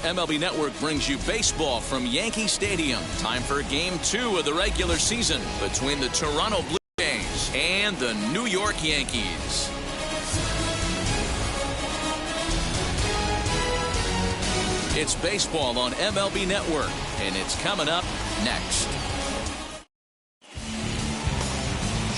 MLB Network brings you baseball from Yankee Stadium. Time for Game 2 of the regular season between the Toronto Blue Jays and the New York Yankees. It's baseball on MLB Network, and it's coming up next.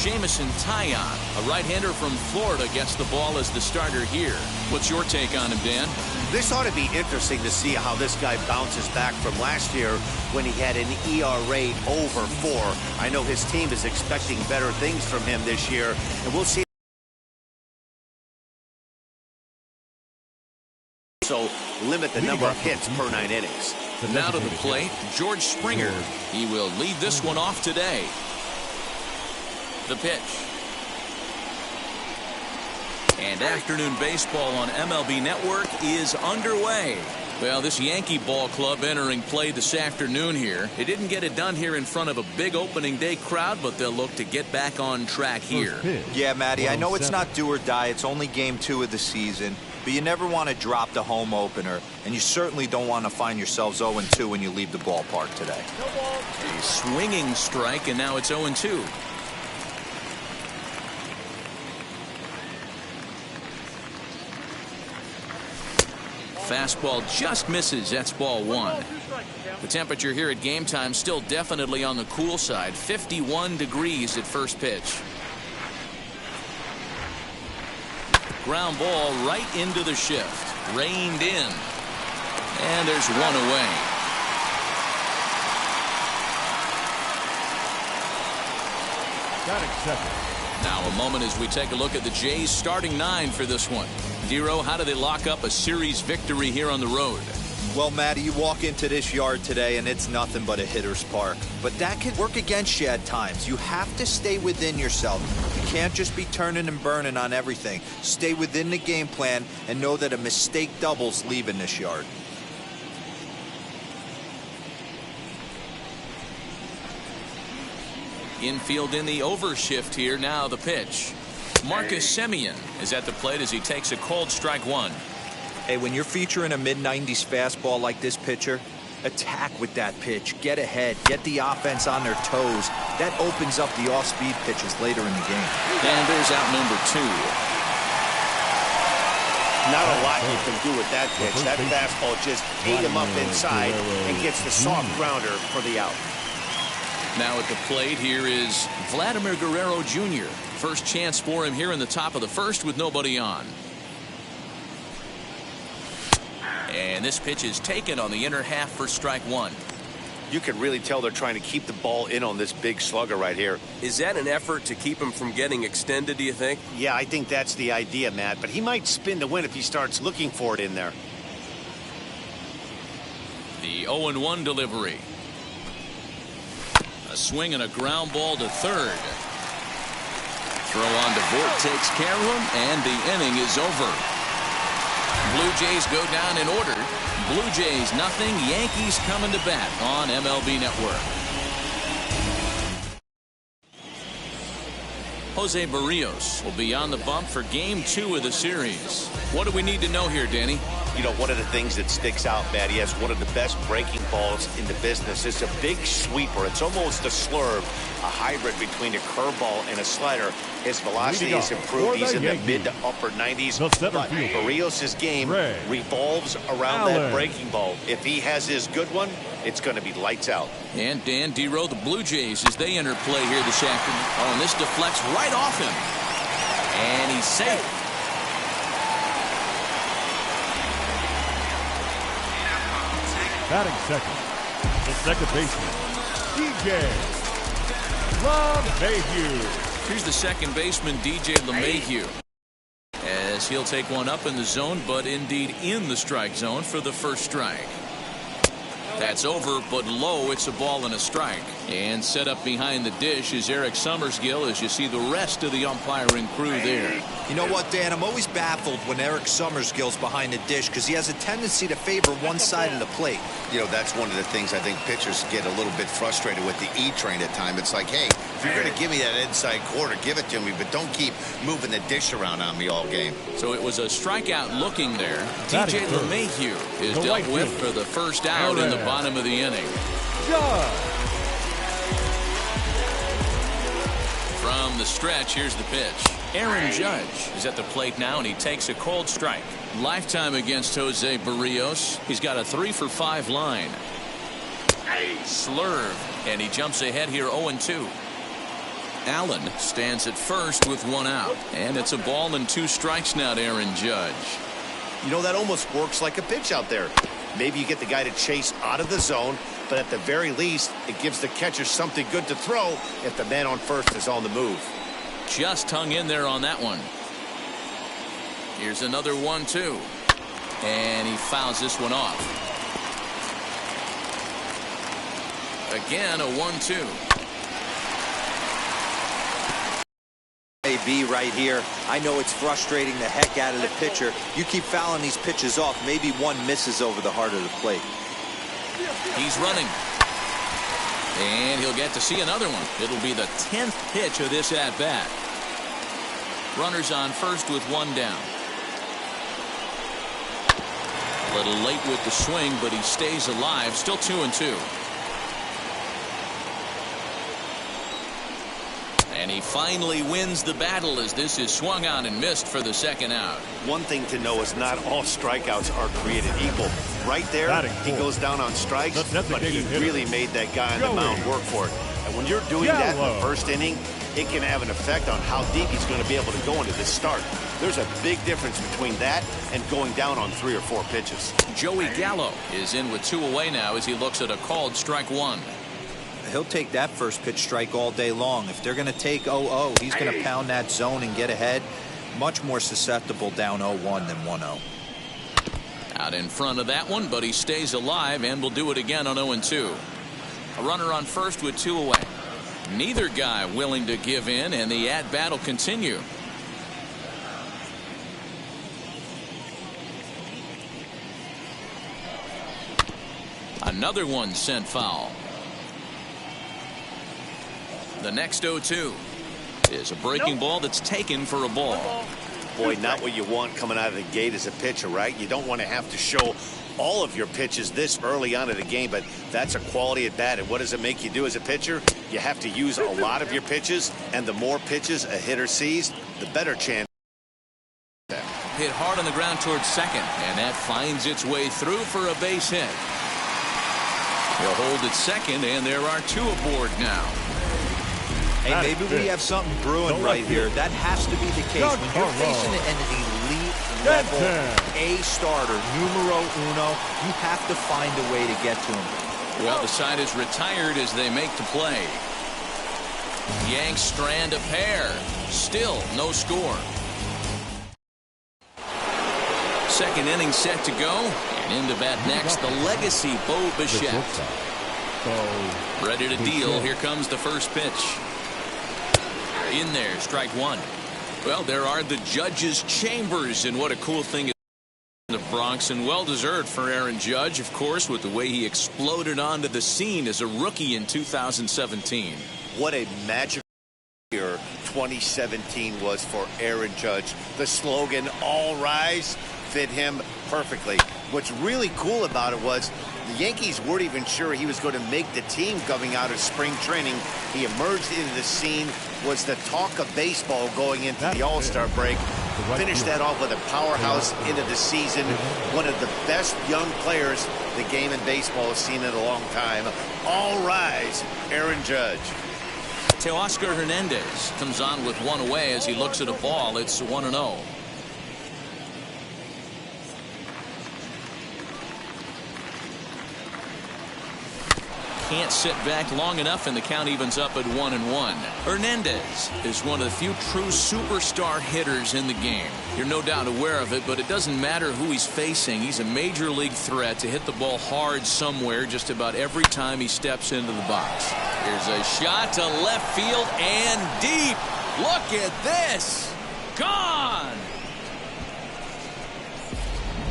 Jamison Taillon, a right-hander from Florida, gets the ball as the starter here. What's your take on him, Dan? This ought to be interesting to see how this guy bounces back from last year when he had an ERA over 4. I know his team is expecting better things from him this year, and we'll see. So limit the number of hits per 9 innings. Now to the plate, George Springer. He will lead this one off today. The pitch. And afternoon baseball on MLB Network is underway. Well, this Yankee ball club entering play this afternoon here. They didn't get it done here in front of a big opening day crowd, but they'll look to get back on track here. Yeah, Matty, I know it's not do or die. It's only Game 2 of the season. But you never want to drop the home opener, and you certainly don't want to find yourselves 0-2 when you leave the ballpark today. A swinging strike, and now it's 0-2. Fastball just misses. That's ball 1. The temperature here at game time still definitely on the cool side. 51 degrees at first pitch. Ground ball right into the shift. Reined in. And there's one away. Batting second. Now a moment as we take a look at the Jays starting 9 for this one. Dero, how do they lock up a series victory here on the road? Well, Matty, you walk into this yard today and it's nothing but a hitter's park. But that can work against you at times. You have to stay within yourself. You can't just be turning and burning on everything. Stay within the game plan and know that a mistake doubles leaving this yard. Infield in the overshift here. Now the pitch. Marcus Semien is at the plate as he takes a cold strike 1. Hey, when you're featuring a mid-90s fastball like this pitcher, attack with that pitch. Get ahead. Get the offense on their toes. That opens up the off-speed pitches later in the game. And there's out number 2. Not a lot you can do with that pitch. That fastball just ate him up inside and gets the soft grounder for the out. Now at the plate here is Vladimir Guerrero Jr. First chance for him here in the top of the first with nobody on. And this pitch is taken on the inner half for strike 1. You can really tell they're trying to keep the ball in on this big slugger right here. Is that an effort to keep him from getting extended, do you think? Yeah, I think that's the idea, Matt. But he might spin to win if he starts looking for it in there. The 0-1 delivery. A swing and a ground ball to third. Throw on to Vogt takes care of him, and the inning is over. Blue Jays go down in order. Blue Jays nothing. Yankees coming to bat on MLB Network. Jose Barrios will be on the bump for game 2 of the series. What do we need to know here, Danny? You know, one of the things that sticks out, Matt, he has one of the best breaking balls in the business. It's a big sweeper. It's almost a slurve, a hybrid between a curveball and a slider. His velocity has improved. He's in the mid to upper 90s. But Barrios' game revolves around that breaking ball. If he has his good one, it's going to be lights out. And Dan Dero, the Blue Jays, as they enter play here this afternoon. Oh, and this deflects right off him. And he's safe. Batting second, the second baseman, DJ LeMahieu. Here's the second baseman, DJ LeMahieu, as he'll take one up in the zone, but indeed in the strike zone for the first strike. That's over, but low. It's a ball and a strike. And set up behind the dish is Eric Summersgill as you see the rest of the umpiring crew there. You know what, Dan? I'm always baffled when Eric Summersgill's behind the dish because he has a tendency to favor one side of the plate. You know, that's one of the things I think pitchers get a little bit frustrated with the E-train at times. It's like, hey, if you're going to give me that inside quarter, give it to me, but don't keep moving the dish around on me all game. So it was a strikeout looking there. TJ LeMahieu is dealt with for the first out in the bottom of the inning. From the stretch, here's the pitch. Aaron Judge is at the plate now, and he takes a cold strike. Lifetime against Jose Barrios. He's got a 3-for-5 line. Slurve, and he jumps ahead here 0-2. Allen stands at first with one out, and it's a ball and 2 strikes now to Aaron Judge. You know, that almost works like a pitch out there. Maybe you get the guy to chase out of the zone, but at the very least, it gives the catcher something good to throw if the man on first is on the move. Just hung in there on that one. Here's another 1-2. And he fouls this one off. Again, a 1-2. AB right here. I know it's frustrating the heck out of the pitcher. You keep fouling these pitches off, maybe one misses over the heart of the plate. He's running. And he'll get to see another one. It'll be the 10th pitch of this at-bat. Runners on first with one down. A little late with the swing, but he stays alive. Still 2-2. And he finally wins the battle as this is swung on and missed for the second out. One thing to know is not all strikeouts are created equal. Right there, he goes down on strikes, but he really made that guy on the mound work for it. And when you're doing that in the first inning, it can have an effect on how deep he's going to be able to go into this start. There's a big difference between that and going down on 3 or 4 pitches. Joey Gallo is in with 2 away now as he looks at a called strike 1. He'll take that first pitch strike all day long. If they're going to take 0-0, he's going to pound that zone and get ahead. Much more susceptible down 0-1 than 1-0. Out in front of that one, but he stays alive and will do it again on 0-2. A runner on first with 2 away. Neither guy willing to give in, and the at-bat will continue. Another one sent foul. The next 0-2 is a breaking ball that's taken for a ball. Boy, not what you want coming out of the gate as a pitcher, right? You don't want to have to show all of your pitches this early on in the game, but that's a quality at bat. And what does it make you do as a pitcher? You have to use a lot of your pitches, and the more pitches a hitter sees, the better chance. Hit hard on the ground towards second, and that finds its way through for a base hit. He'll hold at second, and there are 2 aboard now. Hey, maybe we have something brewing right here. That has to be the case. When you're facing an elite level A starter, numero uno, you have to find a way to get to him. Well, the side is retired as they make the play. Yanks strand a pair. Still no score. Second inning set to go. And into bat next, the legacy Bo Bichette. Ready to deal. Here comes the first pitch. In there, strike 1. Well, there are the judges' chambers, and what a cool thing in the Bronx, and well-deserved for Aaron Judge, of course, with the way he exploded onto the scene as a rookie in 2017. What a magical year 2017 was for Aaron Judge. The slogan, "All Rise," fit him perfectly. What's really cool about it was the Yankees weren't even sure he was going to make the team coming out of spring training. He emerged into the scene, was the talk of baseball going into the All-Star break. Finished that off with a powerhouse into the season. One of the best young players the game in baseball has seen in a long time. All rise, Aaron Judge. Teoscar Hernandez comes on with 1 away as he looks at a ball. It's 1-0. can't sit back long enough, and the count evens up at 1-1. Hernandez is one of the few true superstar hitters in the game. You're no doubt aware of it, but it doesn't matter who he's facing. He's a major league threat to hit the ball hard somewhere just about every time he steps into the box. Here's a shot to left field and deep. Look at this. Gone.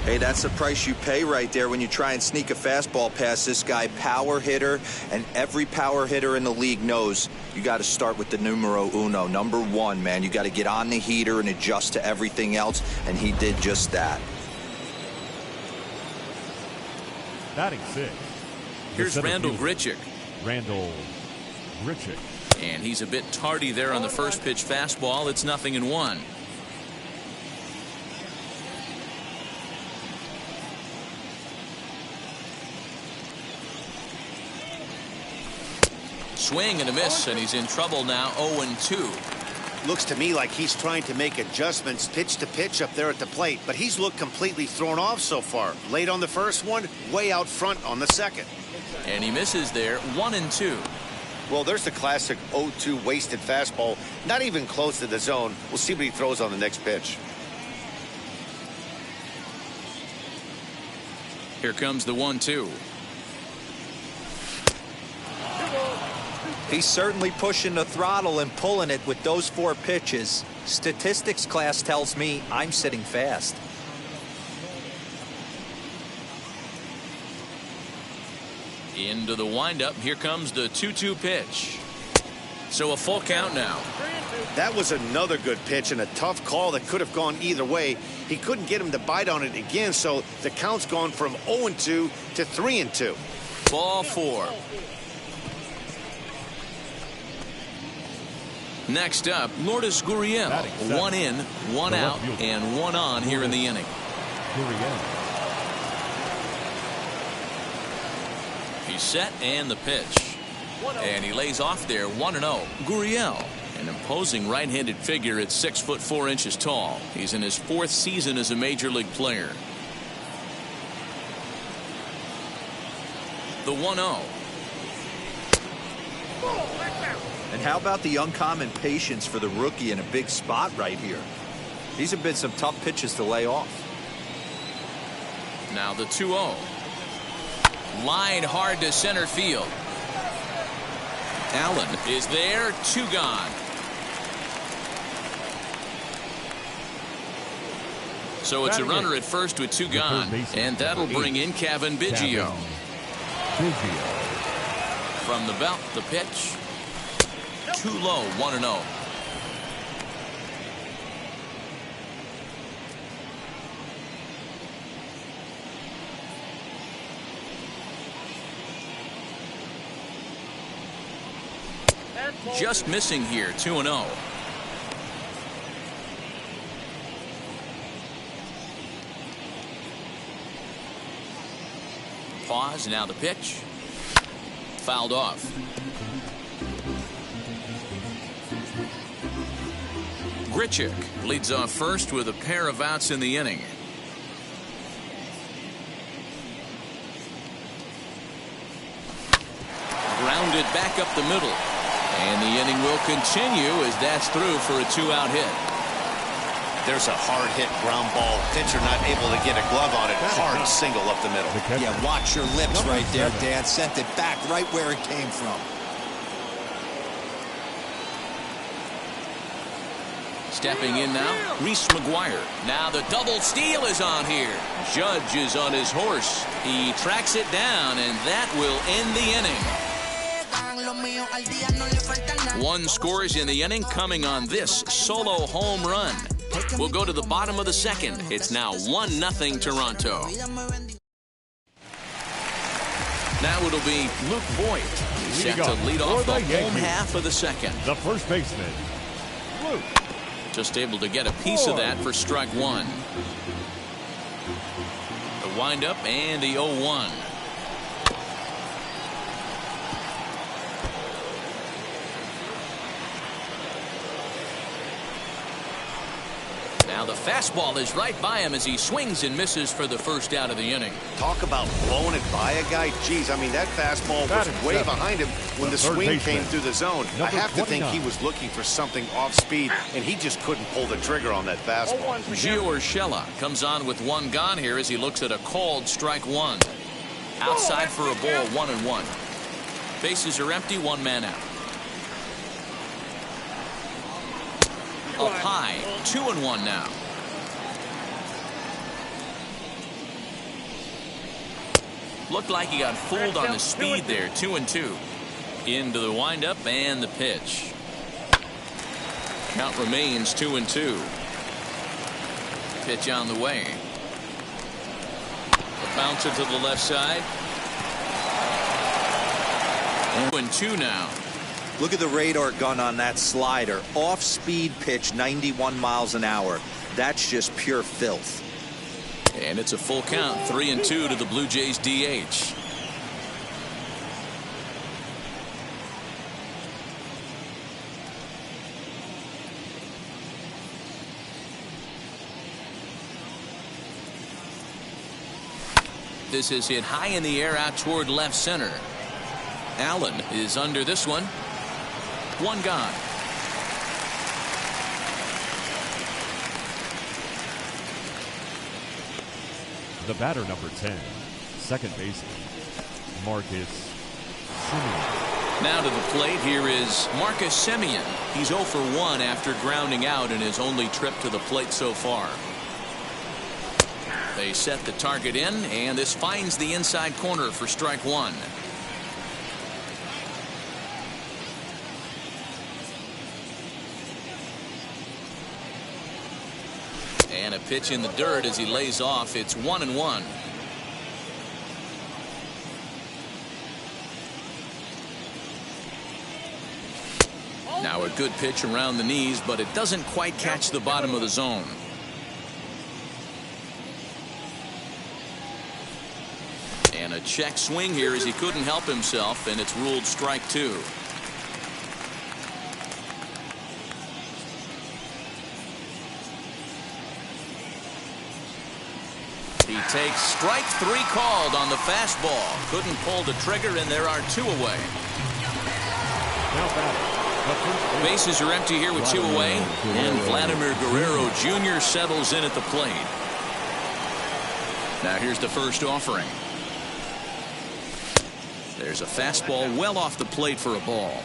Hey, that's the price you pay right there when you try and sneak a fastball past this guy. Power hitter, and every power hitter in the league knows you got to start with the numero uno, number one, man. You got to get on the heater and adjust to everything else, and he did just that. Batting 6. Here's Randall Grichuk. Randall Grichuk. And he's a bit tardy there on the first pitch fastball. It's 0-1. Swing and a miss, and he's in trouble now. 0-2. Looks to me like he's trying to make adjustments pitch to pitch up there at the plate, but he's looked completely thrown off so far. Late on the first one, way out front on the second. And he misses there. 1-2. Well, there's the classic 0-2 wasted fastball, not even close to the zone. We'll see what he throws on the next pitch. Here comes the 1-2. He's certainly pushing the throttle and pulling it with those 4 pitches. Statistics class tells me I'm sitting fast. Into the windup. Here comes the 2-2 pitch. So a full count now. That was another good pitch and a tough call that could have gone either way. He couldn't get him to bite on it again, so the count's gone from 0-2 to 3-2. Ball 4. Next up, Lourdes Gurriel. 1 in, 1 out, and 1 on here in the inning. He's set, and the pitch. And he lays off there. 1-0. Gurriel, an imposing right-handed figure at 6'4" tall. He's in his 4th season as a major league player. The 1-0. And how about the uncommon patience for the rookie in a big spot right here? These have been some tough pitches to lay off. Now the 2-0. Line hard to center field. Allen is there. 2 gone. So it's a runner at first with 2 gone. And that'll bring in Cavan Biggio. From the belt, the pitch. Too low. 1-0. Just missing here. 2-0. Pause. Now the pitch. Fouled off. Grichuk leads off first with a pair of outs in the inning. Grounded back up the middle. And the inning will continue as that's through for a 2-out hit. There's a hard hit ground ball. Pitcher not able to get a glove on it. Hard single up the middle. Yeah, watch your lips right there, Dan. Sent it back right where it came from. Stepping in now, Reese McGuire. Now the double steal is on here. Judge is on his horse. He tracks it down, and that will end the inning. 1 scores in the inning coming on this solo home run. We'll go to the bottom of the second. It's now 1-0 Toronto. Now it'll be Luke Voigt. Set to lead off the home half of the second. The first baseman, Luke. Just able to get a piece of that for strike 1. The windup and the 0-1. Now the fastball is right by him as he swings and misses for the first out of the inning. Talk about blowing it by a guy. Geez, I mean, that fastball was way behind him when the swing came through the zone. I have to think he was looking for something off speed, and he just couldn't pull the trigger on that fastball. Gio Urshela comes on with one gone here as he looks at a called strike one. Outside for a ball, 1-1. Bases are empty, one man out. Up high, 2-1 now. Looked like he got fooled on the speed there, 2-2. Into the windup and the pitch. Count remains 2-2. Pitch on the way. A bouncer to the left side. 2-2 now. Look at the radar gun on that slider. Off-speed pitch, 91 miles an hour. That's just pure filth. And it's a full count, 3-2 to the Blue Jays DH. This is hit high in the air out toward left center. Allen is under this one. One gone. The batter, number 10, second baseman, Marcus Semien. Now to the plate, here is Marcus Semien. He's 0 for 1 after grounding out in his only trip to the plate so far. They set the target in, and this finds the inside corner for strike one. And a pitch in the dirt as he lays off. It's 1-1. Now a good pitch around the knees, but it doesn't quite catch the bottom of the zone. And a check swing here as he couldn't help himself, and it's ruled strike two. He takes strike three called on the fastball. Couldn't pull the trigger, and there are two away. Bases are empty here with two away, and Vladimir Guerrero Jr. settles in at the plate. Now here's the first offering. There's a fastball well off the plate for a ball.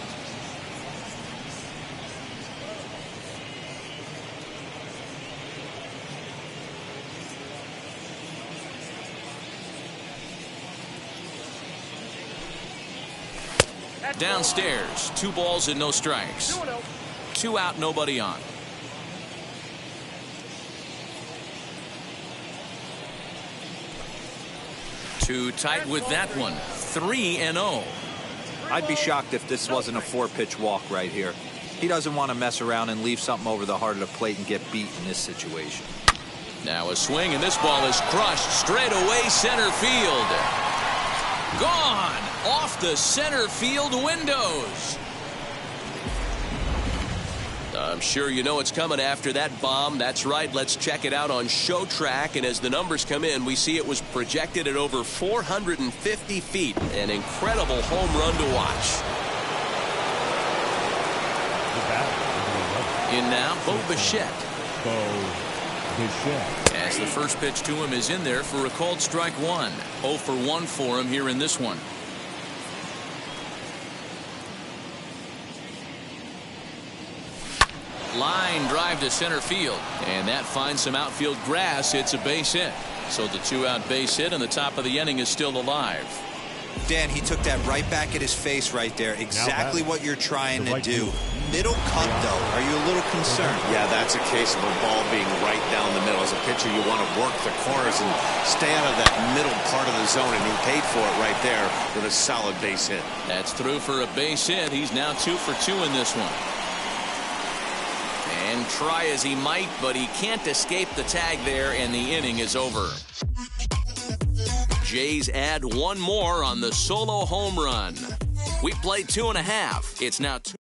Downstairs, 2 balls and no strikes. 2 out, nobody on. Too tight with that one. 3-0. I'd be shocked if this wasn't a 4-pitch walk right here. He doesn't want to mess around and leave something over the heart of the plate and get beat in this situation. Now a swing, and this ball is crushed straight away center field. Gone off the center field windows. I'm sure you know it's coming after that bomb. That's right. Let's check it out on Show Track. And as the numbers come in, we see it was projected at over 450 feet. An incredible home run to watch. In now, Bo Bichette. As the first pitch to him is in there for a called strike one. 0 for 1 for him here in this one. Line drive to center field, and that finds some outfield grass. It's a base hit. So the 2-out base hit, and the top of the inning is still alive. Dan, he took that right back at his face right there. Exactly what you're trying to do. Middle cut, though. Are you a little concerned? Yeah, that's a case of a ball being right down the middle. As a pitcher, you want to work the corners and stay out of that middle part of the zone, and he paid for it right there with a solid base hit. That's through for a base hit. He's now 2 for 2 in this one. And try as he might, but he can't escape the tag there, and the inning is over. Jays add one more on the solo home run. We played 2.5. It's now 2.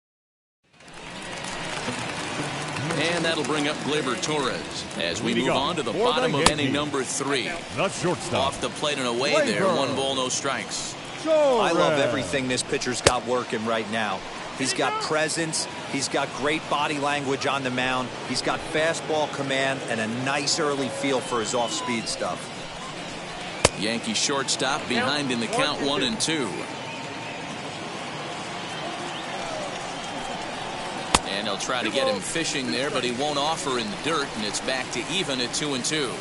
And that'll bring up Gleyber Torres as we move on to the for bottom the of inning Yankees. number 3. The shortstop. Off the plate and away Gleyber. there. 1 ball, no strikes. I love everything this pitcher's got working right now. He's got presence. He's got great body language on the mound. He's got fastball command and a nice early feel for his off-speed stuff. Yankee shortstop behind in the count 1-2. And he'll try to get him fishing there, but he won't offer in the dirt, and it's back to even at 2-2.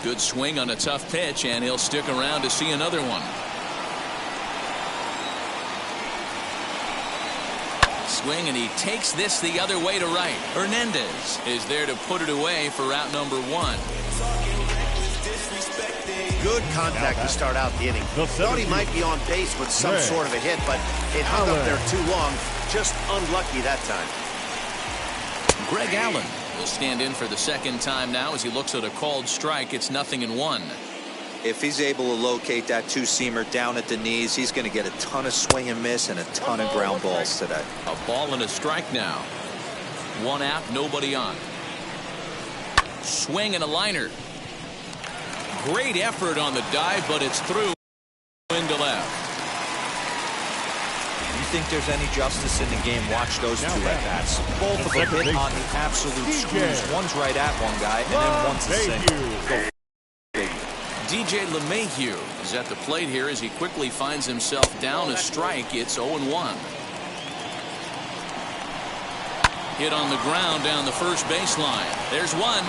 Good swing on a tough pitch, and he'll stick around to see another one. Swing, and he takes this the other way to right. Hernandez is there to put it away for out number 1. Good contact to start out the inning. Thought he might be on base with some sort of a hit, but it hung up there too long. Just unlucky that time. Greg Allen will stand in for the second time now as he looks at a called strike. It's 0-1. If he's able to locate that two-seamer down at the knees, he's going to get a ton of swing and miss and a ton of ground balls today. A ball and a strike now. 1 out, nobody on. Swing and a liner. Great effort on the dive, but it's through into left. You think there's any justice in the game? Watch those two at-bats. Both of them hit on the absolute screws. One's right at one guy, and then one's a single. DJ LeMahieu is at the plate here as he quickly finds himself down a strike. It's 0-1. Hit on the ground down the first baseline. There's one.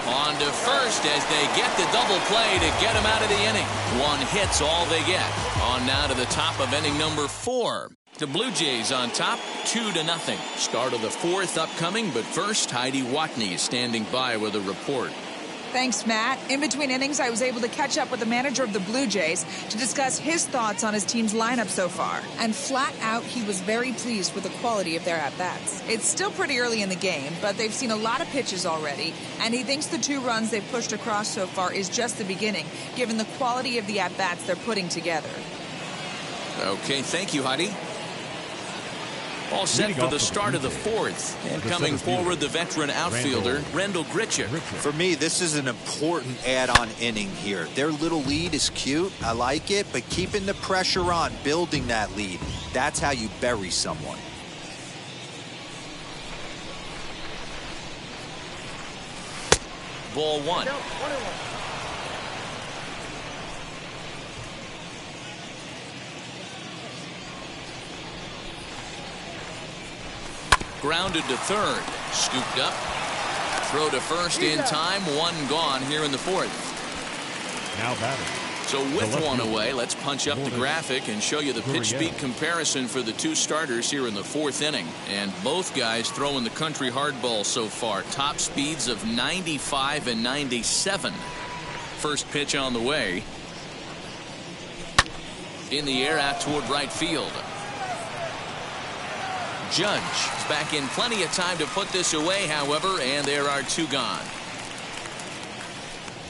On to first as they get the double play to get him out of the inning. 1 hit's all they get. On now to the top of inning number 4. The Blue Jays on top, 2-0. Start of the 4th upcoming, but first, Heidi Watney is standing by with a report. Thanks, Matt. In between innings, I was able to catch up with the manager of the Blue Jays to discuss his thoughts on his team's lineup so far. And flat out, he was very pleased with the quality of their at-bats. It's still pretty early in the game, but they've seen a lot of pitches already, and he thinks the 2 runs they've pushed across so far is just the beginning, given the quality of the at-bats they're putting together. Okay, thank you, Heidi. All set for the start of the 4th. And coming forward, the veteran outfielder, Rendell Gritchick. For me, this is an important add-on inning here. Their little lead is cute. I like it. But keeping the pressure on, building that lead, that's how you bury someone. Ball 1. Grounded to third. Scooped up. Throw to first in time. 1 gone here in the 4th. Now batting. So with 1 away, let's punch up the graphic and show you the pitch speed comparison for the 2 starters here in the 4th inning. And both guys throwing the country hardball so far. Top speeds of 95 and 97. First pitch on the way. In the air out toward right field. Judge is back in plenty of time to put this away, however, and there are 2 gone.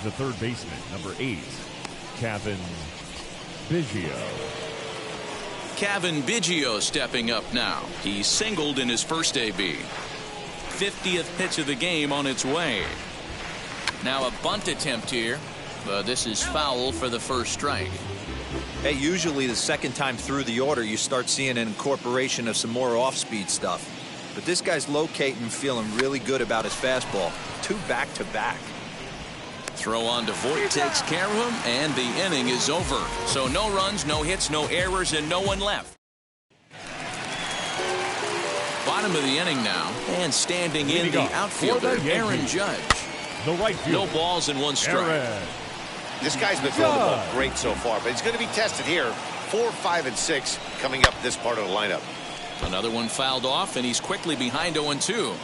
The third baseman, number 8, Cavan Biggio. Cavan Biggio stepping up now. He singled in his first AB. 50th pitch of the game on its way. Now a bunt attempt here, but this is foul for the first strike. Hey, usually the second time through the order, you start seeing an incorporation of some more off-speed stuff. But this guy's locating, feeling really good about his fastball. 2 back-to-back. Throw on to Voigt takes care of him, and the inning is over. So no runs, no hits, no errors, and no one left. Bottom of the inning now, and standing in the outfielder, Aaron Judge. The right field. No balls and 1 strike. This guy's been throwing the ball great so far, but he's going to be tested here. 4, 5, and 6 coming up this part of the lineup. Another one fouled off, and he's quickly behind 0-2.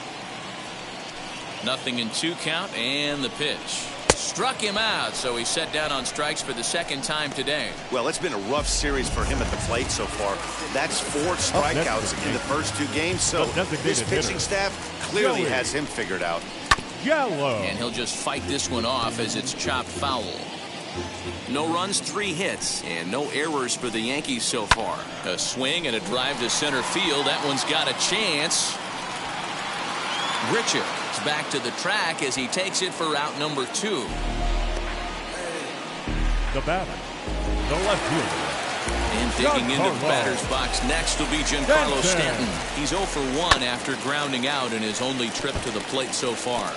0-2 count, and the pitch. Struck him out, so he's set down on strikes for the 2nd time today. Well, it's been a rough series for him at the plate so far. That's 4 strikeouts in the first 2 games, so this pitching staff clearly has him figured out. Yellow. And he'll just fight this one off as it's chopped foul. No runs, 3 hits, and no errors for the Yankees so far. A swing and a drive to center field. That one's got a chance. Grichuk is back to the track as he takes it for route number 2. The batter, the left fielder. And digging into the batter's box next will be Giancarlo Stanton. He's 0 for 1 after grounding out in his only trip to the plate so far.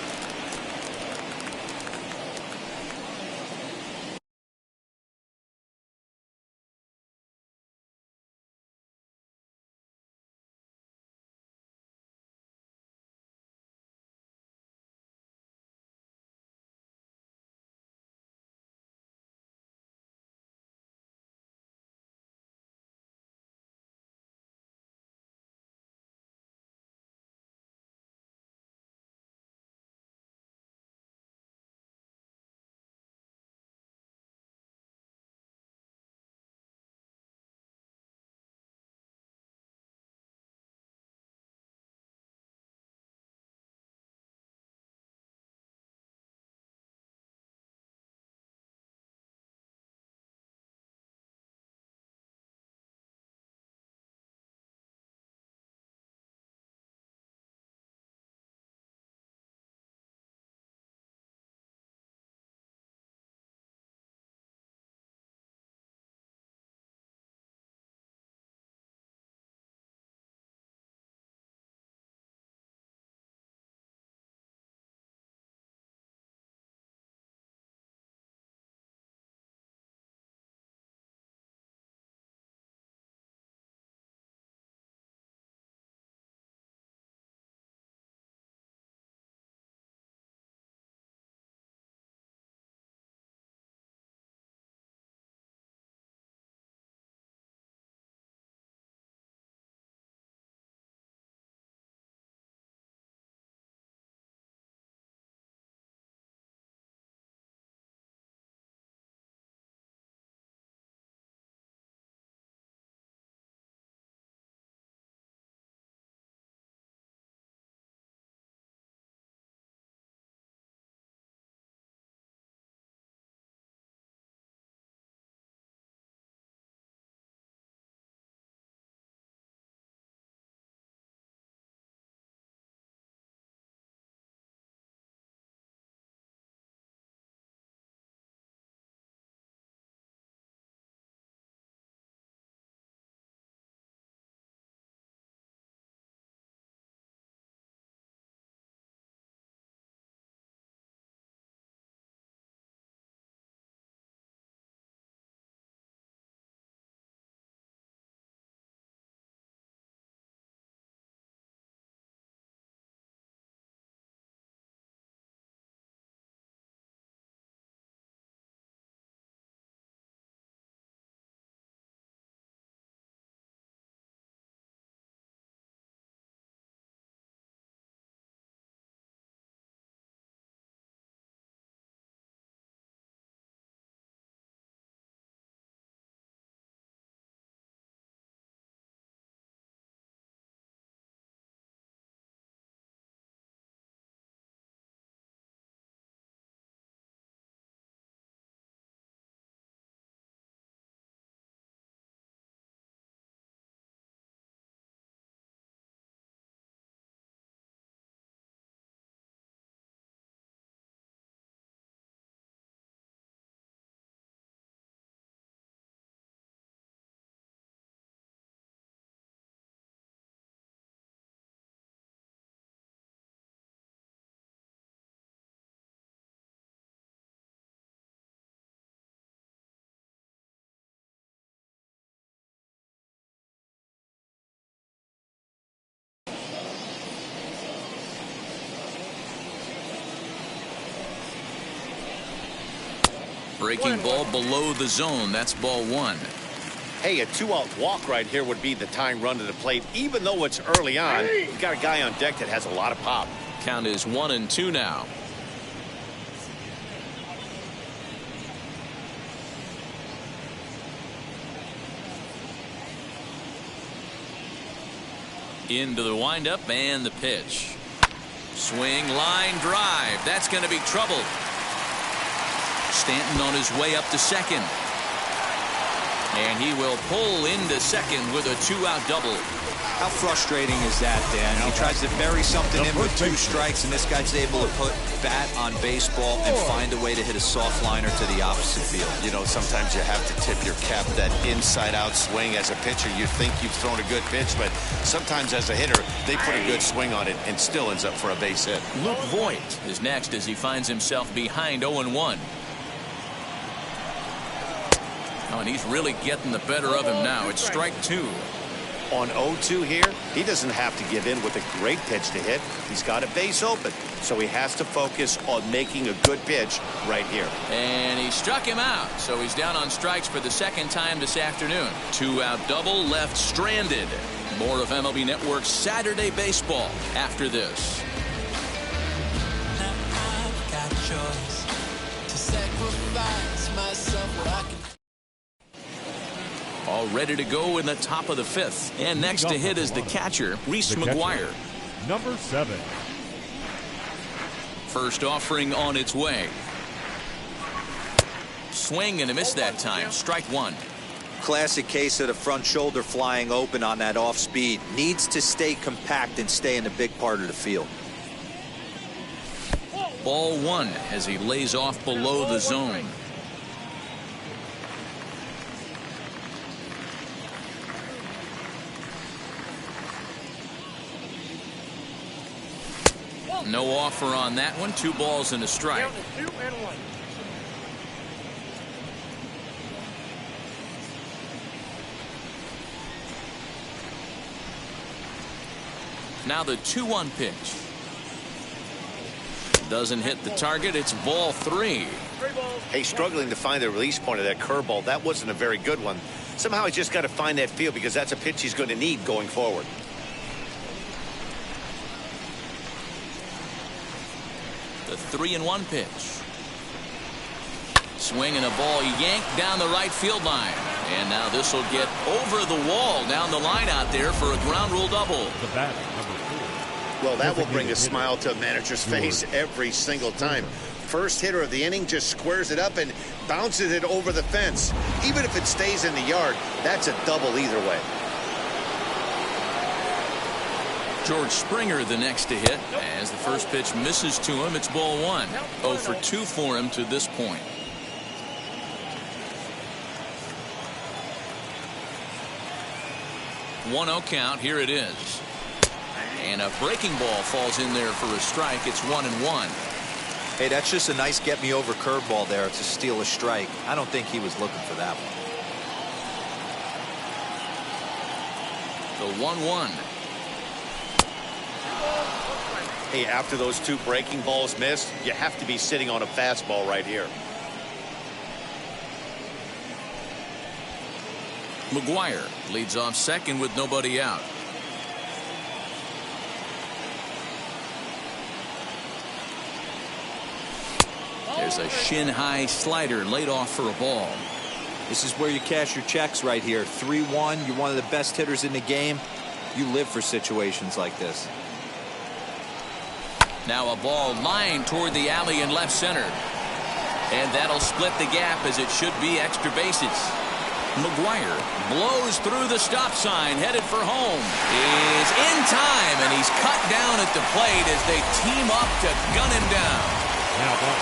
Breaking ball below the zone. That's ball 1. Hey, a 2-out walk right here would be the tying run to the plate. Even though it's early on, you got a guy on deck that has a lot of pop. Count is 1-2 now. Into the windup and the pitch. Swing, line drive. That's going to be trouble. Stanton on his way up to second. And he will pull into second with a 2-out double. How frustrating is that, Dan? He tries to bury something in with 2 strikes, and this guy's able to put bat on baseball and find a way to hit a soft liner to the opposite field. You know, sometimes you have to tip your cap that inside-out swing. As a pitcher, you think you've thrown a good pitch, but sometimes as a hitter, they put a good swing on it and still ends up for a base hit. Luke Voigt is next as he finds himself behind 0-1. Oh, and he's really getting the better of him now. It's strike 2. On 0-2 here, he doesn't have to give in with a great pitch to hit. He's got a base open, so he has to focus on making a good pitch right here. And he struck him out, so he's down on strikes for the second time this afternoon. 2-out double, left stranded. More of MLB Network's Saturday Baseball after this. I've got a choice to sacrifice myself where I can. All ready to go in the top of the 5th. And next to hit is the catcher, Reese McGuire. Number 7. First offering on its way. Swing and a miss that time. Strike 1. Classic case of the front shoulder flying open on that off speed. Needs to stay compact and stay in the big part of the field. Ball 1 as he lays off below the zone. No offer on that one. 2 balls and a strike. Now the 2-1 pitch. Doesn't hit the target. It's ball 3. Hey, struggling to find the release point of that curveball. That wasn't a very good one. Somehow he's just got to find that feel because that's a pitch he's going to need going forward. The 3-1 pitch. Swing and a ball yanked down the right field line. And now this will get over the wall down the line out there for a ground rule double. The bat, number 4. Well, that will bring a smile to a manager's face every single time. First hitter of the inning just squares it up and bounces it over the fence. Even if it stays in the yard, that's a double either way. George Springer the next to hit. As the first pitch misses to him, it's ball 1. 0 for 2 for him to this point. One 0 count. Here it is. And a breaking ball falls in there for a strike. It's 1-1. Hey, that's just a nice get me over curveball there to steal a strike. I don't think he was looking for that one. The 1-1. Hey, after those 2 breaking balls missed, you have to be sitting on a fastball right here. McGuire leads off second with nobody out. There's a shin-high slider laid off for a ball. This is where you cash your checks right here. 3-1. You're one of the best hitters in the game. You live for situations like this. Now a ball lined toward the alley in left center. And that'll split the gap as it should be extra bases. McGuire blows through the stop sign, headed for home. Is in time, and he's cut down at the plate as they team up to gun him down. Now back,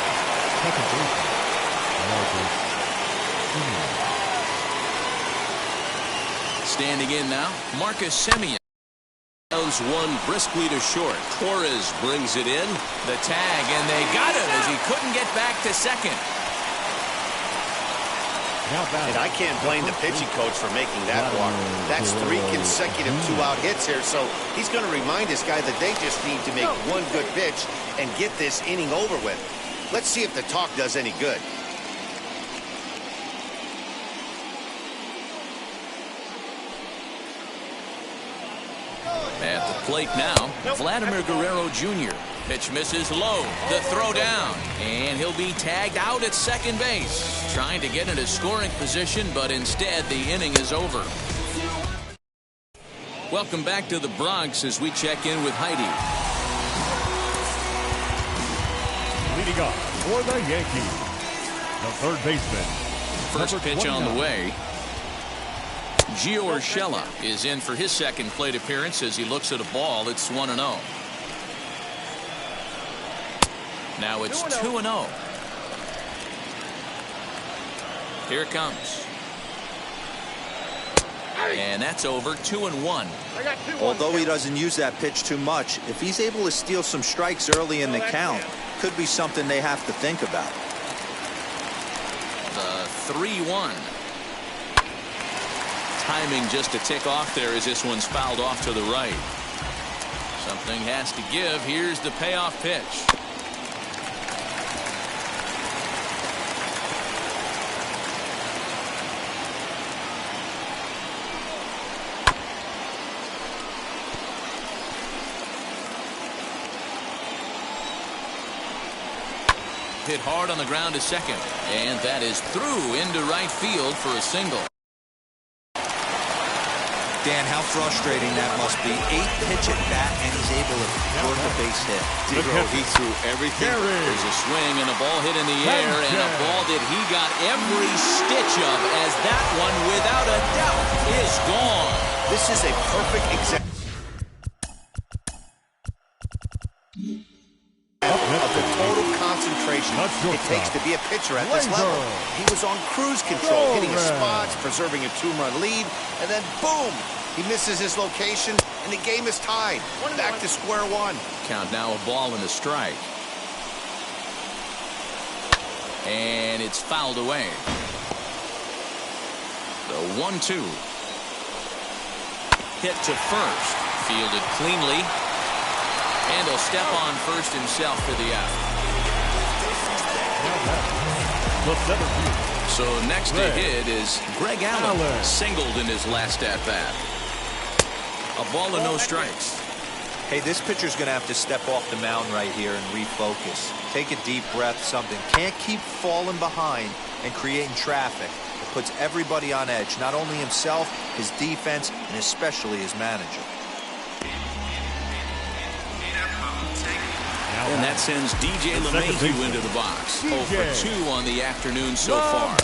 second baseman. Standing in now, Marcus Semien. One briskly to short. Torres brings it in. The tag, and they got him as he couldn't get back to second. And I can't blame the pitching coach for making that walk. That's 3 consecutive 2-out hits here, so he's going to remind this guy that they just need to make one good pitch and get this inning over with. Let's see if the talk does any good. At the plate now, Vladimir Guerrero Jr. Pitch misses low. The throw down. And he'll be tagged out at second base. Trying to get into scoring position, but instead the inning is over. Welcome back to the Bronx as we check in with Heidi. Leading up for the Yankees, the third baseman. First pitch on the way. Urshela is in for his second plate appearance as he looks at a ball. It's 1-0. Now it's 2-0. Here it comes. And that's over. 2-1. Although he doesn't use that pitch too much, if he's able to steal some strikes early in the count, could be something they have to think about. The 3-1. Timing just a tick off there as this one's fouled off to the right. Something has to give. Here's the payoff pitch. Hit hard on the ground to second, and that is through into right field for a single. Dan, how frustrating that must be. 8-pitch at bat, and he's able to work a base hit. He threw everything. There's a swing and a ball hit in the air, and a ball that he got every stitch of, as that one, without a doubt, is gone. This is a perfect example of the total concentration it takes to be a pitcher at this level. He was on cruise control, hitting his spots, preserving a 2-run lead, and then boom, he misses his location, and the game is tied. Back to square one. Count now, a ball and a strike. And it's fouled away. The 1-2. Hit to first. Fielded cleanly. And he'll step on first himself for the out. So next to hit is Greg Allen. Singled in his last at-bat. A ball and no strikes. Hey, this pitcher's going to have to step off the mound right here and refocus. Take a deep breath, something. Can't keep falling behind and creating traffic. It puts everybody on edge, not only himself, his defense, and especially his manager. And that sends DJ LeMahieu into the box. 0 for 2 on the afternoon so far.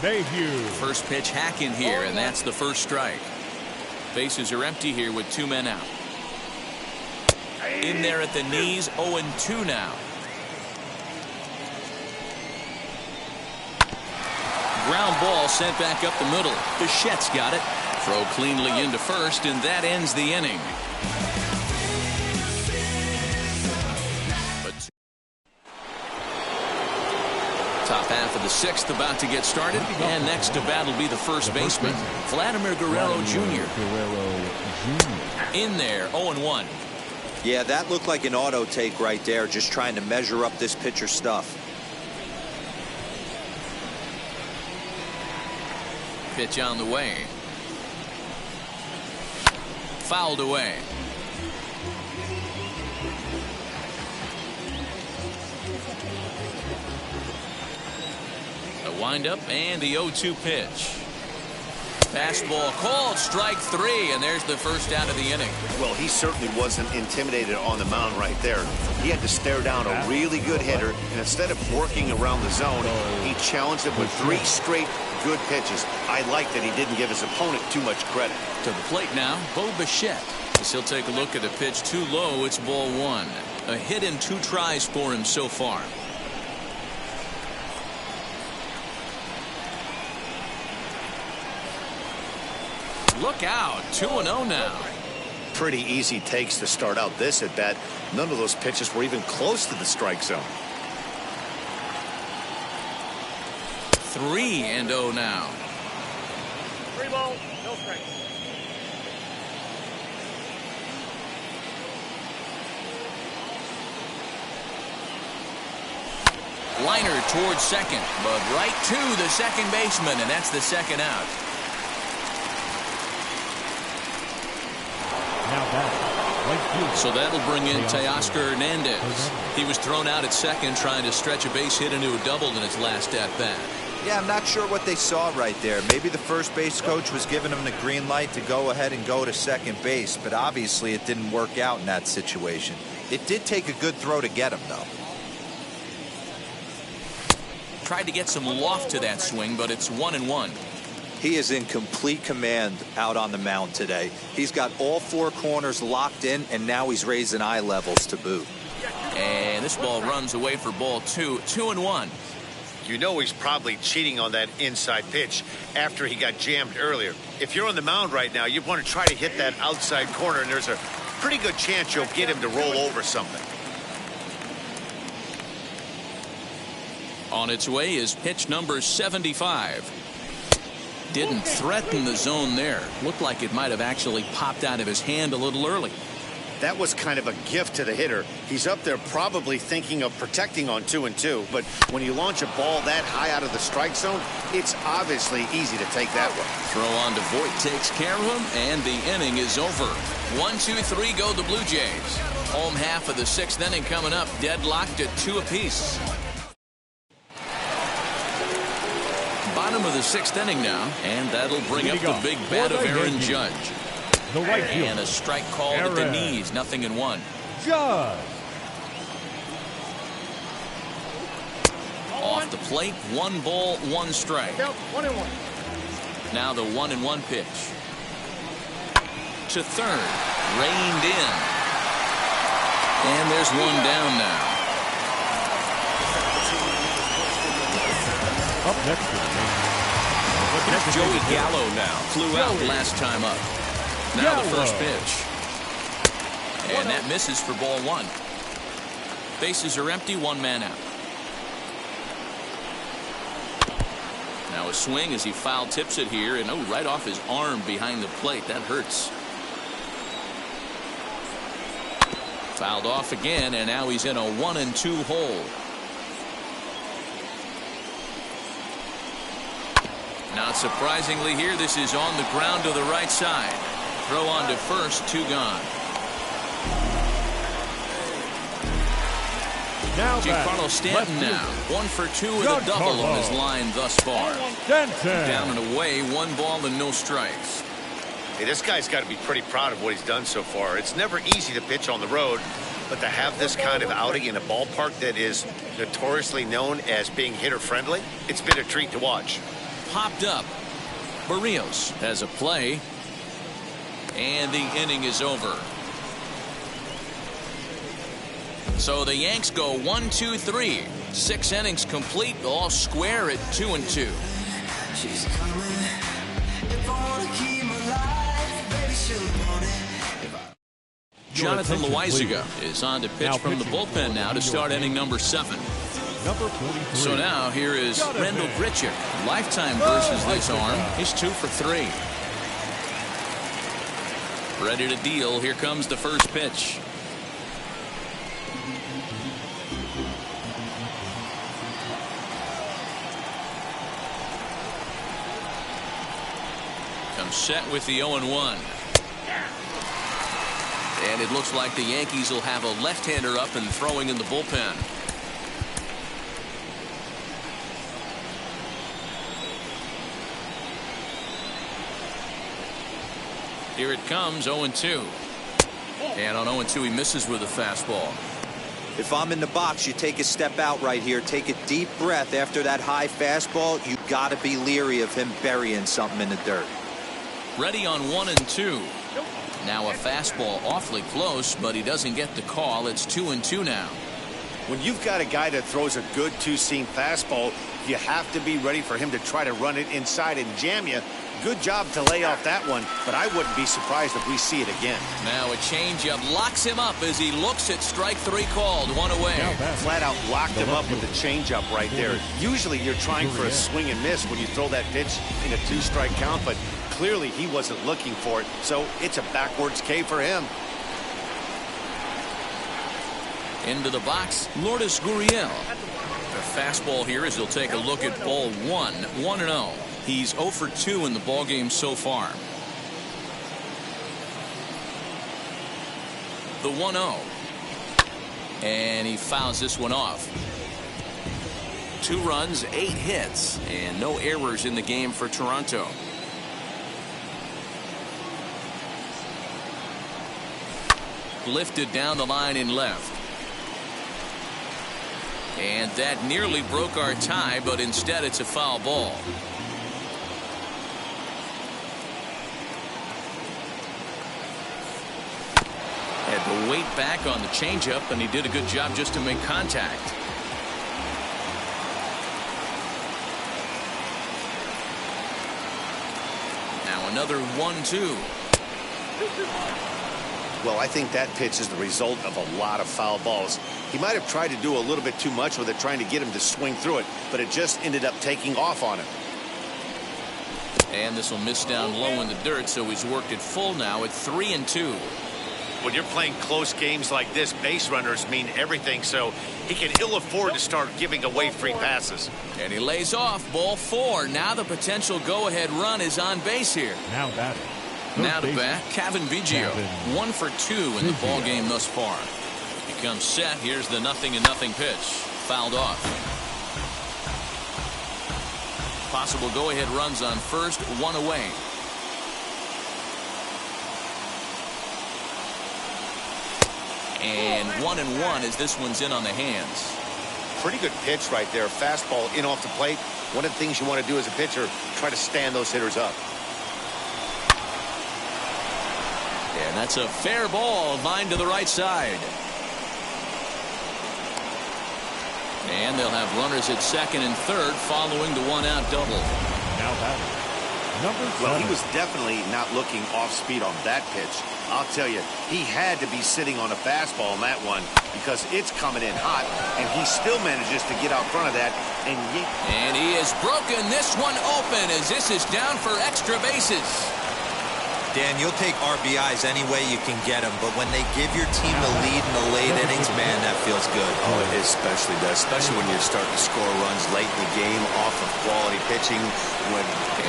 First pitch hacking here, and that's the first strike. Bases are empty here with 2 men out. In there at the knees, 0-2 now. Ground ball sent back up the middle. Bichette's got it. Throw cleanly into first, and that ends the inning. Top half of the 6th about to get started, and next to bat will be the first baseman, Vladimir Guerrero Jr. In there, 0-1. Yeah, that looked like an auto take right there, just trying to measure up this pitcher's stuff. Pitch on the way. Fouled away. Windup and the 0-2 pitch. Fastball called, strike 3, and there's the first out of the inning. Well, he certainly wasn't intimidated on the mound right there. He had to stare down a really good hitter, and instead of working around the zone, he challenged him with 3 straight good pitches. I like that he didn't give his opponent too much credit. To the plate now, Bo Bichette. As he'll take a look at a pitch too low, it's ball 1. A hit in 2 tries for him so far. Look out, 2-0 now. Pretty easy takes to start out this at bat. None of those pitches were even close to the strike zone. 3-0 now. 3 balls, no strikes. Liner towards second, but right to the second baseman, and that's the second out. So that'll bring in Teoscar Hernandez. He was thrown out at second trying to stretch a base hit into a double in his last at-bat. Yeah, I'm not sure what they saw right there. Maybe the first base coach was giving him the green light to go ahead and go to second base, but obviously it didn't work out in that situation. It did take a good throw to get him, though. Tried to get some loft to that swing, but it's 1-1. He is in complete command out on the mound today. He's got all four corners locked in, and now he's raising eye levels to boot. And this ball runs away for ball 2, 2-1. You know he's probably cheating on that inside pitch after he got jammed earlier. If you're on the mound right now, you want to try to hit that outside corner, and there's a pretty good chance you'll get him to roll over something. On its way is pitch number 75. Didn't threaten the zone there. Looked like it might have actually popped out of his hand a little early. That was kind of a gift to the hitter. He's up there probably thinking of protecting on 2-2, but when you launch a ball that high out of the strike zone, it's obviously easy to take that one. Throw on to Voit takes care of him, and the inning is over. 1, 2, 3 go the Blue Jays. Home half of the 6th inning coming up, deadlocked at 2 apiece. Bottom of the 6th inning now, and that'll bring up the big bat of Aaron Judge. The right field. And a strike called at the knees, 0-1. Judge. Off the plate, 1 ball, 1 strike. 1-1. Now the 1-1 pitch. To third, reined in. And there's 1 down now. Up next. Joey Gallo now flew out last time up. Now the first pitch. And that misses for ball 1. Bases are empty, 1 man out. Now a swing as he foul tips it here, and right off his arm behind the plate. That hurts. Fouled off again, and now he's in a 1-2 hole. Not surprisingly here, this is on the ground to the right side. Throw on to first, 2 gone. Now Giancarlo Stanton now 1 for 2 with a double on his line thus far. Down and away, 1 ball and no strikes. Hey, this guy's got to be pretty proud of what he's done so far. It's never easy to pitch on the road, but to have this kind of outing in a ballpark that is notoriously known as being hitter friendly, it's been a treat to watch. Popped up. Barrios has a play. And the inning is over. So the Yanks go 1, 2, 3. 6 innings complete, all square at 2-2. Jonathan Loaizaga is on to pitch from the bullpen now to start inning number 7. So now here is Randall Grichuk. Lifetime versus this arm. He's 2 for 3. Ready to deal. Here comes the first pitch. Comes set with the 0-1. And it looks like the Yankees will have a left-hander up and throwing in the bullpen. Here it comes, 0-2. And on 0-2, he misses with a fastball. If I'm in the box, you take a step out right here. Take a deep breath after that high fastball. You got to be leery of him burying something in the dirt. Ready on 1-2. Now a fastball awfully close, but he doesn't get the call. It's 2-2 now. When you've got a guy that throws a good two-seam fastball, you have to be ready for him to try to run it inside and jam you. Good job to lay off that one, but I wouldn't be surprised if we see it again. Now a changeup locks him up as he looks at strike 3 called. 1 away. Flat out locked him up with the changeup right there. Usually you're trying for a swing and miss when you throw that pitch in a 2-strike count, but clearly he wasn't looking for it, so it's a backwards K for him. Into the box, Lourdes Gurriel. The fastball here as he'll take a look at ball 1. 1-0. He's 0 for 2 in the ballgame so far. The 1-0. And he fouls this one off. 2 runs, 8 hits, and no errors in the game for Toronto. Lifted down the line in left. And that nearly broke our tie, but instead it's a foul ball. Had to wait back on the changeup, and he did a good job just to make contact. Now another 1-2. Well, I think that pitch is the result of a lot of foul balls. He might have tried to do a little bit too much with it, trying to get him to swing through it, but it just ended up taking off on him. And this will miss down low in the dirt, so he's worked it full now at 3-2. When you're playing close games like this, base runners mean everything, so he can ill afford to start giving away free passes. And he lays off, ball 4. Now the potential go-ahead run is on base here. Now batting. Now to bat, Kevin Biggio. 1 for 2 in the ball game thus far. He comes set. Here's the 0-0 pitch. Fouled off. Possible go-ahead runs on first, 1 away. And 1-1 as this one's in on the hands. Pretty good pitch right there. Fastball in off the plate. One of the things you want to do as a pitcher, try to stand those hitters up. And that's a fair ball, line to the right side. And they'll have runners at second and third following the 1-out double. Now batting. Number 7. Well, he was definitely not looking off speed on that pitch. I'll tell you, he had to be sitting on a fastball on that one because it's coming in hot, and he still manages to get out front of that. And he has broken this one open as this is down for extra bases. Dan, you'll take RBIs any way you can get them, but when they give your team the lead in the late innings, man, that feels good. Oh, it especially does, especially when you're starting to score runs late in the game off of quality pitching.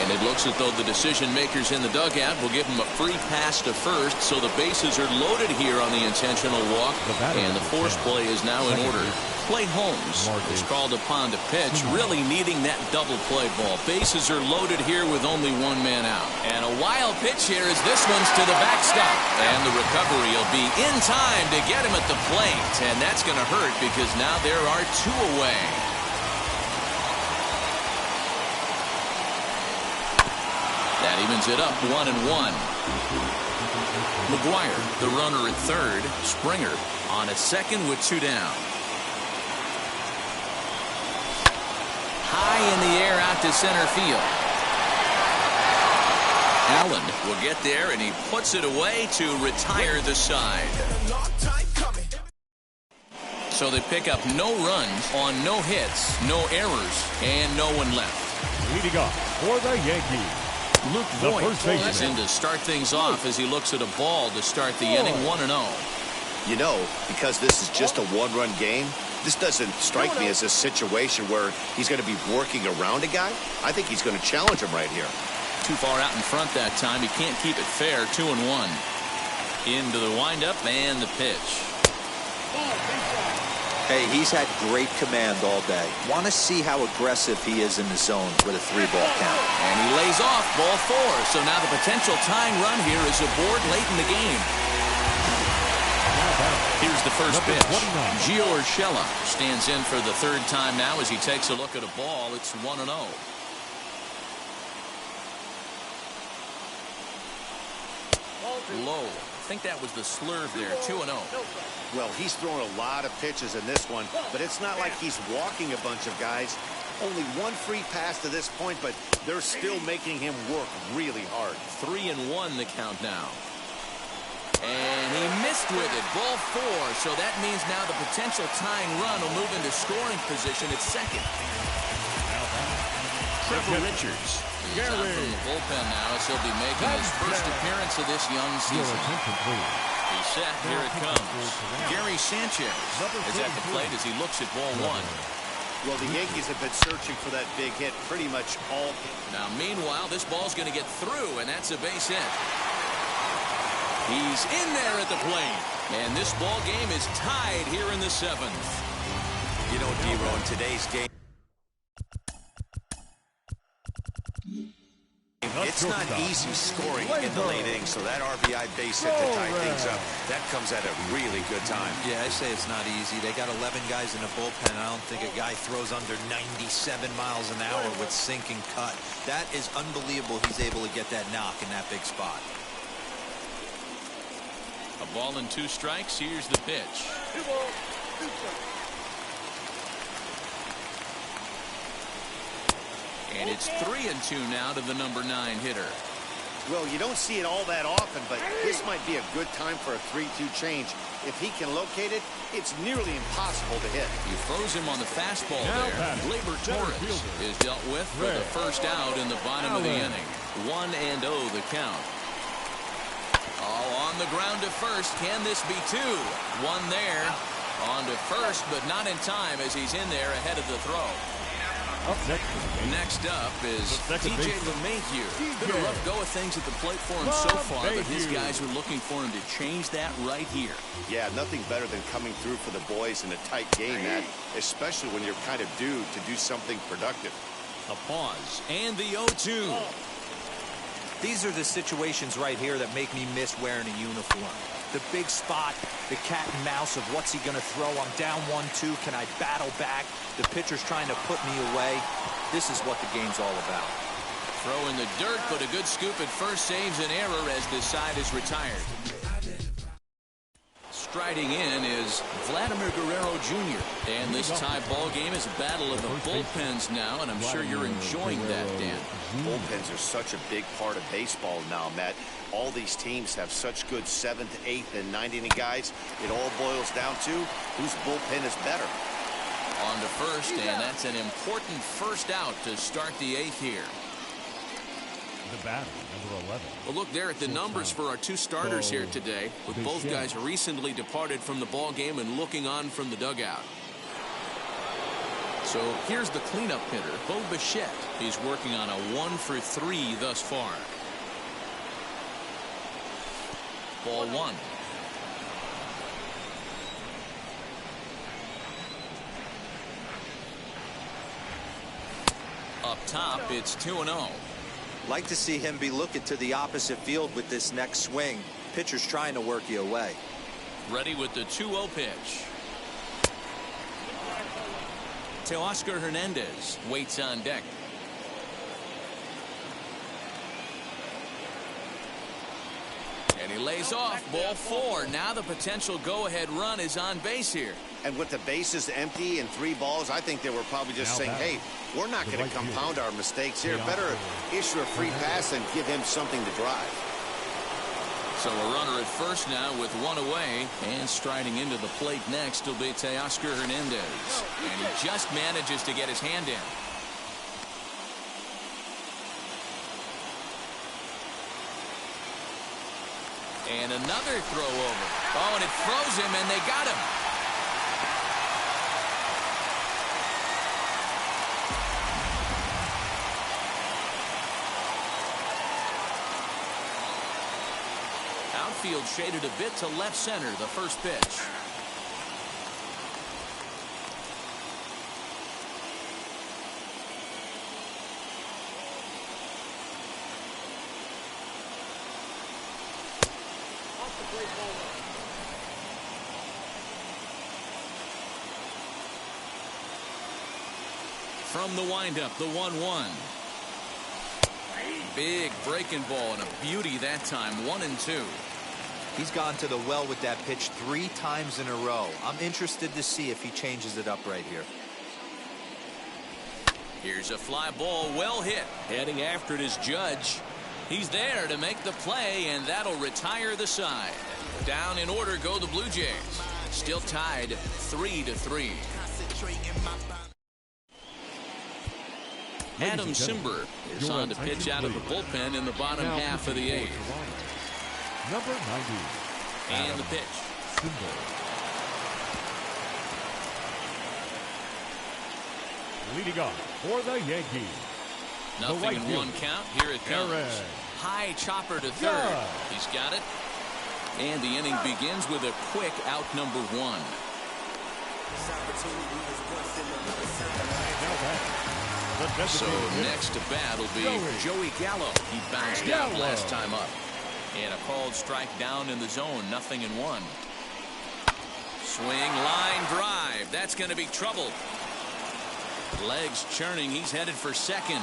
And it looks as though the decision makers in the dugout will give him a free pass to first, so the bases are loaded here on the intentional walk, and the force play is now in order. Clay Holmes is called upon to pitch, really needing that double play ball. Bases are loaded here with only 1 man out. And a wild pitch here as this one's to the backstop. And the recovery will be in time to get him at the plate. And that's going to hurt because now there are 2 away. That evens it up 1-1. McGuire, the runner at third. Springer on a second with 2 down. High in the air out to center field. Allen will get there, and he puts it away to retire the side. So they pick up no runs on no hits, no errors, and no one left. Leading off for the Yankees, Luke Voigt is in to start things off as he looks at a ball to start the inning 1-0. You know, because this is just a 1-run game, this doesn't strike me as a situation where he's going to be working around a guy. I think he's going to challenge him right here. Too far out in front that time. He can't keep it fair. 2-1. Into the windup and the pitch. Hey, he's had great command all day. Want to see how aggressive he is in the zone with a 3-ball count. And he lays off ball 4. So now the potential tying run here is aboard late in the game. Here's the first pitch. Gio Urshela stands in for the 3rd time now as he takes a look at a ball. It's 1-0. Low. I think that was the slurve there. 2-0. Well, he's thrown a lot of pitches in this one, but it's not like he's walking a bunch of guys. Only 1 free pass to this point, but they're still making him work really hard. 3-1 the count now. And he missed with it. Ball 4. So that means now the potential tying run will move into scoring position at second. Trevor Richards. He's out from the bullpen now as he'll be making his first appearance of this young season. He's set. Here it comes. Gary Sanchez is at the plate as he looks at ball 1. Well, the Yankees have been searching for that big hit pretty much all. Now, meanwhile, this ball's going to get through, and that's a base hit. He's in there at the plate. And this ball game is tied here in the 7th. You know, D-Row, in today's game, it's not easy scoring in the late innings, so that RBI base hit to tie things up, that comes at a really good time. Yeah, I say it's not easy. They got 11 guys in the bullpen. I don't think a guy throws under 97 miles an hour with sink and cut. That is unbelievable he's able to get that knock in that big spot. A Ball and 2 strikes. Here's the pitch. 2 balls, 2 strikes. And it's 3-2 now to the number 9 hitter. Well, you don't see it all that often, but this might be a good time for a 3-2 change. If he can locate it, it's nearly impossible to hit. He throws him on the fastball there. Gleyber Torres is dealt with for the first out in the bottom of the inning. 1-0 the count. Oh, on the ground to first. Can this be 2? 1 there. On to first, but not in time as he's in there ahead of the throw. Next up is DJ LeMahieu. Been a rough go of things at the plate for him so far, but his guys are looking for him to change that right here. Yeah, nothing better than coming through for the boys in a tight game, Matt, especially when you're kind of due to do something productive. A pause, and the 0-2. These are the situations right here that make me miss wearing a uniform. The big spot, the cat and mouse of what's he going to throw. I'm down 1-2. Can I battle back? The pitcher's trying to put me away. This is what the game's all about. Throw in the dirt, but a good scoop at first saves an error as this side is retired. Striding in is Vladimir Guerrero Jr. And this tie ball game is a battle of the bullpens now, and I'm sure you're enjoying that, Dan. Bullpens are such a big part of baseball now, Matt. All these teams have such good 7th, 8th, and 9th inning guys. It all boils down to whose bullpen is better. On to first, and that's an important first out to start the 8th here. The batter, number 11. Well, look there at the numbers for our 2 starters here today, with both guys recently departed from the ball game and looking on from the dugout. So here's the cleanup hitter, Bo Bichette. He's working on a 1-for-3 thus far. Ball 1. Up top, it's 2-0. Like to see him be looking to the opposite field with this next swing. Pitcher's trying to work you away. Ready with the 2-0 pitch. Teoscar Hernandez waits on deck. And he lays off. Ball 4. Now the potential go-ahead run is on base here. And with the bases empty and 3 balls, I think they were probably just saying, hey, we're not going to compound our mistakes here. Better issue a free pass and give him something to drive. So a runner at first now with 1 away, and striding into the plate next will be Teoscar Hernandez. And he just manages to get his hand in. And another throw over. Oh, and it froze him, and they got him. Outfield shaded a bit to left center, the first pitch. From the windup, the 1-1. Big breaking ball and a beauty that time. 1-2. He's gone to the well with that pitch 3 times in a row. I'm interested to see if he changes it up right here. Here's a fly ball, well hit. Heading after it is Judge. He's there to make the play, and that'll retire the side. Down in order go the Blue Jays. Still tied 3-3. Adam Simber is on to pitch out of the bullpen in the bottom half of the 8th. Number 90. And the pitch. Simber. Leading off for the Yankees. Nothing right in field. 1 count. Here it comes. Aaron. High chopper to third. Yeah. He's got it. And the inning begins with a quick out number 1. So next to bat will be Joey Gallo. He bounced out last time up. And a called strike down in the zone. 0-1. Swing, line drive. That's going to be trouble. Legs churning. He's headed for second.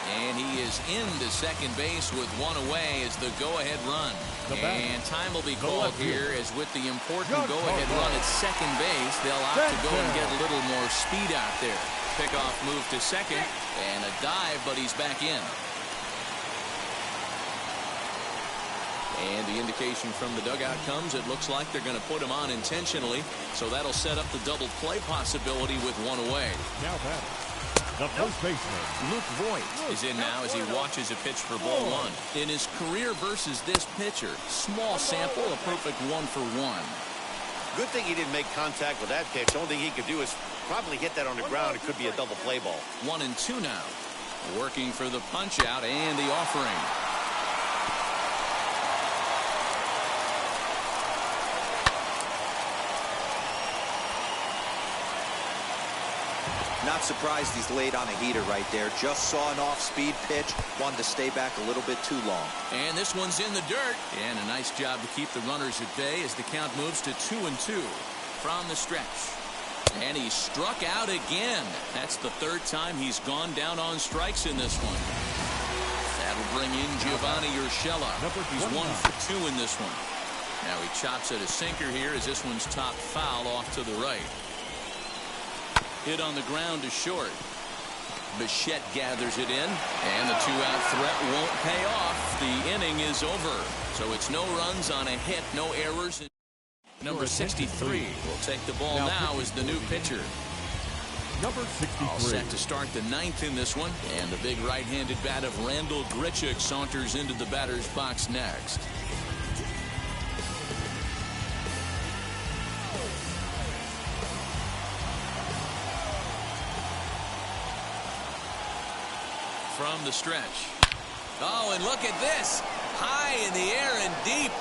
And he is into second base with one away as the go-ahead run. And time will be called here as with the important go-ahead run at second base, they'll opt to go and get a little more speed out there. Pickoff move to second and a dive, but he's back in. And the indication from the dugout comes, it looks like they're going to put him on intentionally, so that'll set up the double play possibility with one away. Now that the first baseman, Luke Voigt, is in now as he watches a pitch for ball one. In his career versus this pitcher, small sample, a perfect 1-for-1. Good thing he didn't make contact with that pitch. The only thing he could do is probably hit that on the ground. It could be a double play ball. 1-2 now. Working for the punch out and the offering. Not surprised he's laid on a heater right there. Just saw an off-speed pitch. Wanted to stay back a little bit too long. And this one's in the dirt. And a nice job to keep the runners at bay as the count moves to 2-2 from the stretch. And he struck out again. That's the third time he's gone down on strikes in this one. That'll bring in Giovanni Urshela. He's 1 for 2 in this one. Now he chops at a sinker here as this one's top foul off to the right. Hit on the ground to short. Bichette gathers it in, and the two-out threat won't pay off. The inning is over. So it's no runs on a hit, no errors. Number 63 will take the ball now as the new pitcher. Number 63. All set to start the ninth in this one. And the big right-handed bat of Randall Grichuk saunters into the batter's box next. From the stretch. Oh, and look at this. High in the air and deep.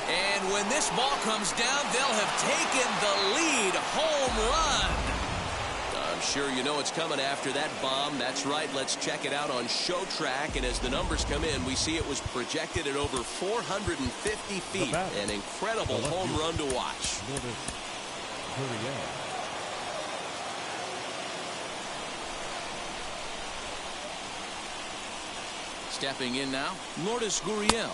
And when this ball comes down, they'll have taken the lead. Home run. I'm sure you know it's coming after that bomb. That's right. Let's check it out on Show Track. And as the numbers come in, we see it was projected at over 450 feet. An incredible home run to watch. Stepping in now, Lourdes Gurriel,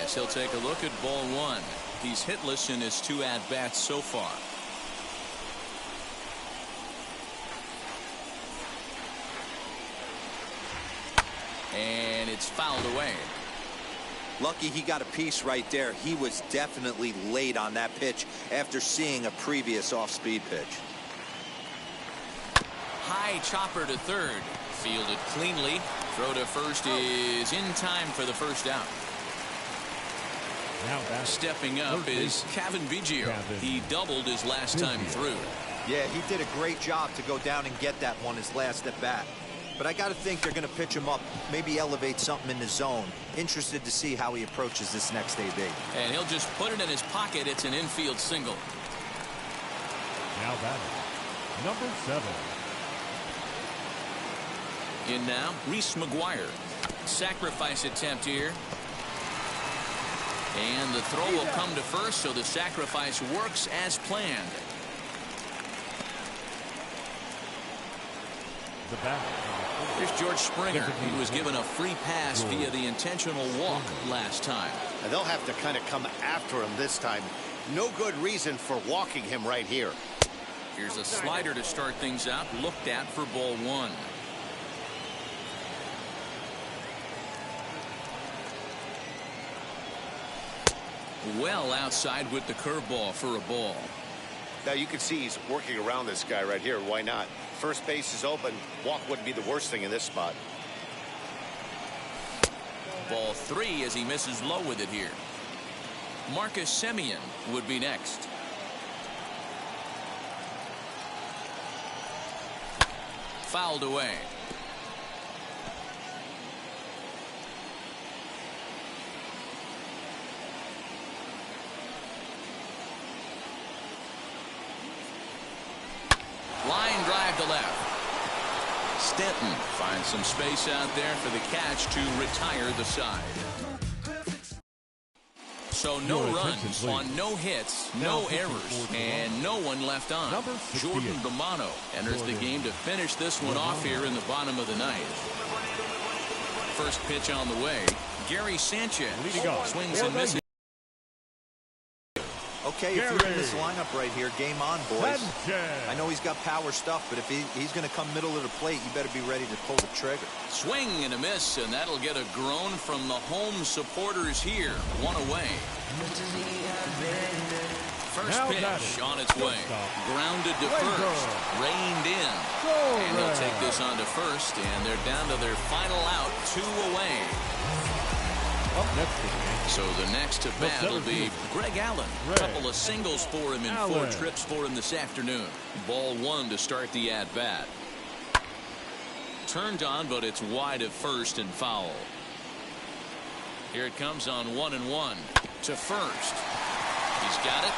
as he'll take a look at ball one. He's hitless in his two at-bats so far. And it's fouled away. Lucky he got a piece right there. He was definitely late on that pitch after seeing a previous off-speed pitch. High chopper to third. Fielded cleanly. Throw to first is in time for the first out. Now stepping up is Kevin Biggio. He doubled his last time through. Yeah, he did a great job to go down and get that one his last at bat. But I got to think they're going to pitch him up, maybe elevate something in the zone. Interested to see how he approaches this next AB. And he'll just put it in his pocket. It's an infield single. Now batting, number 7. In now, Reese McGuire. Sacrifice attempt here. And the throw will come to first, so the sacrifice works as planned. Here's George Springer. He was given a free pass via the intentional walk last time. And they'll have to kind of come after him this time. No good reason for walking him right here. Here's a slider to start things out. Looked at for ball one. Well outside with the curveball for a ball. Now you can see he's working around this guy right here. Why not? First base is open. Walk wouldn't be the worst thing in this spot. Ball 3 as he misses low with it here. Marcus Semien would be next. Fouled away. Line drive to left. Stanton finds some space out there for the catch to retire the side. So no runs on no hits, no errors, and no one left on. Jordan Romano enters the game to finish this one off here in the bottom of the ninth. first pitch on the way. Gary Sanchez Leading off. swings and misses. Okay, if you're in this lineup right here, game on, boys. Sanchez. I know he's got power stuff, but if he's going to come middle of the plate, you better be ready to pull the trigger. Swing and a miss, and that'll get a groan from the home supporters here. One away. First Now pitch on its way. Grounded to Way first. go. Reined in. Go And they'll Red. take this on to first, and they're down to their final out, 2 away. Up next to me. So the next to bat will be Greg Allen. A couple of singles for him in 4 Allen. trips for him this afternoon. Ball 1 to start the at-bat. Turned on, but it's wide at first and foul. Here it comes on 1-1 to first. He's got it.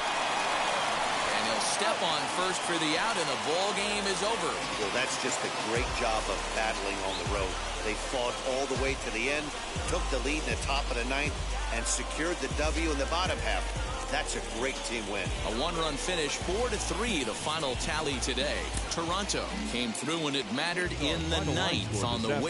And he'll step on first for the out, and the ball game is over. Well, that's just a great job of battling on the road. They fought all the way to the end, took the lead in the top of the 9th, and secured the W in the bottom half. That's a great team win. A 1-run finish, 4-3, the final tally today. Toronto came through when it mattered in the 9th on the way.